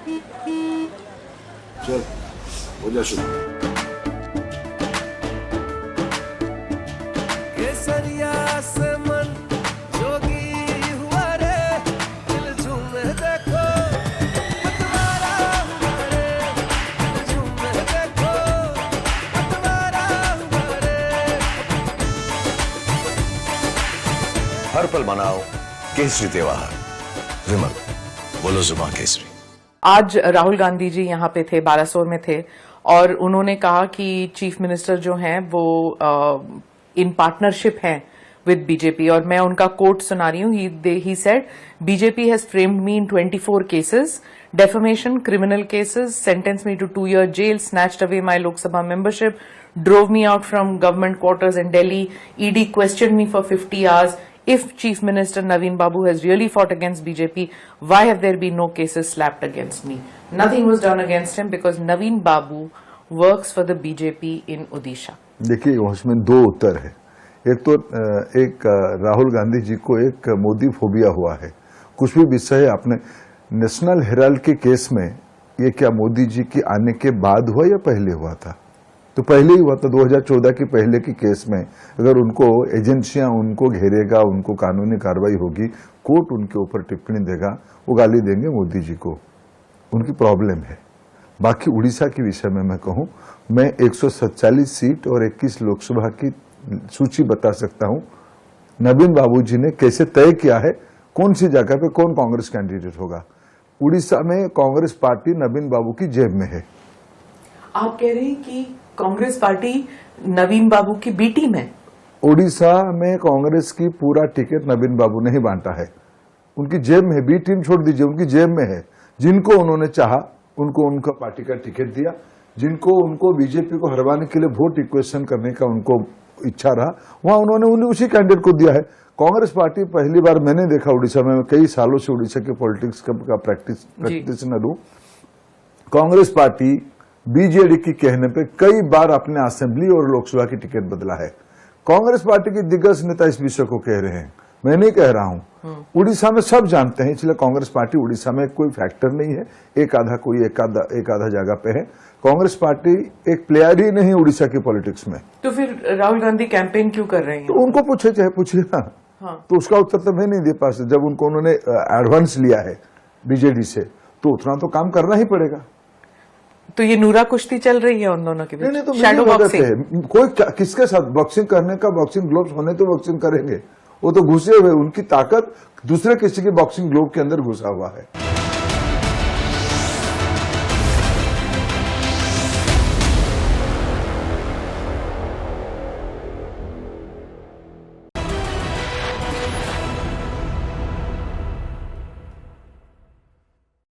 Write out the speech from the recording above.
चल हो जा शुरू। केसरिया से मन जोगी हुआ रे, दिल झूमे देखो पतवारा हुआ रे, दिल झूमे देखो पतवारा हुआ रे। हर पल मनाओ केसरी त्योहार। विमल बोलो जुबान केसरी। आज राहुल गांधी जी यहाँ पे थे, बालासोर में थे, और उन्होंने कहा कि चीफ मिनिस्टर जो हैं वो इन पार्टनरशिप हैं विद बीजेपी, और मैं उनका कोट सुना रही हूँ। He said BJP has framed me in 24 cases, defamation, criminal cases, sentenced me to 2-year jail, snatched away my Lok Sabha membership, drove me out from government quarters in Delhi, ED questioned me for 50 hours. If Chief Minister Naveen Babu has really fought against BJP, why have there been no cases slapped against me? Nothing was done against him because Naveen Babu works for the BJP in Odisha. देखिए उसमें दो उत्तर है। एक तो राहुल गांधी जी को एक Modi phobia हुआ है। कुछ भी विषय आपने नेशनल हेराल्ड के केस में, ये क्या मोदी जी की आने के बाद हुआ या पहले हुआ था? तो पहले ही हुआ था। 2014 की पहले की केस में अगर उनको एजेंसियां उनको घेरेगा, उनको कानूनी कार्रवाई होगी, कोर्ट उनके ऊपर टिप्पणी देगा, वो गाली देंगे मोदी जी को, उनकी प्रॉब्लम है। बाकी उड़ीसा के विषय में मैं कहूं, मैं 147 सीट और 21 लोकसभा की सूची बता सकता हूं। नवीन बाबू जी ने कैसे तय किया है कौन सी जगह पे कौन कांग्रेस कैंडिडेट होगा। उड़ीसा में कांग्रेस पार्टी नवीन बाबू की जेब में है। आप कह रहे हैं कि कांग्रेस पार्टी नवीन बाबू की बी टीम है? उड़ीसा में कांग्रेस की पूरा टिकट नवीन बाबू ने ही बांटा है, उनकी जेब में है। बी टीम छोड़ दीजिए, उनकी जेब में है। जिनको उन्होंने चाहा उनको उनका पार्टी का टिकट दिया, जिनको उनको बीजेपी को हरवाने के लिए वोट इक्वेशन करने का उनको इच्छा रहा, वहां उन्होंने उसी कैंडिडेट को दिया है। कांग्रेस पार्टी पहली बार मैंने देखा उड़ीसा में, कई सालों से उड़ीसा के पॉलिटिक्स का प्रैक्टिशनर हूं। कांग्रेस पार्टी बीजेडी की कहने पे कई बार अपने असेंबली और लोकसभा की टिकट बदला है। कांग्रेस पार्टी के दिग्गज नेता इस विषय को कह रहे हैं, मैं नहीं कह रहा हूं। उड़ीसा में सब जानते हैं, इसलिए कांग्रेस पार्टी उड़ीसा में कोई फैक्टर नहीं है। एक आधा जगह पे है। कांग्रेस पार्टी एक प्लेयर ही नहीं उड़ीसा की पॉलिटिक्स में। तो फिर राहुल गांधी कैंपेन क्यों कर रहे हैं? तो उनको पूछे, चाहे पूछिए ना। हाँ। तो उसका उत्तर तो मैं नहीं दे पा सकता। जब उन्होंने एडवांस लिया है बीजेडी से, तो उतना तो काम करना ही पड़ेगा। तो ये नूरा कुश्ती चल रही है उन दोनों के बीच? नहीं, तो शैडो बॉक्सिंग। कोई किसके साथ बॉक्सिंग करने का, बॉक्सिंग ग्लोव्स होने तो बॉक्सिंग करेंगे। वो तो घुसे हुए, उनकी ताकत दूसरे किसी के बॉक्सिंग ग्लोव के अंदर घुसा हुआ है।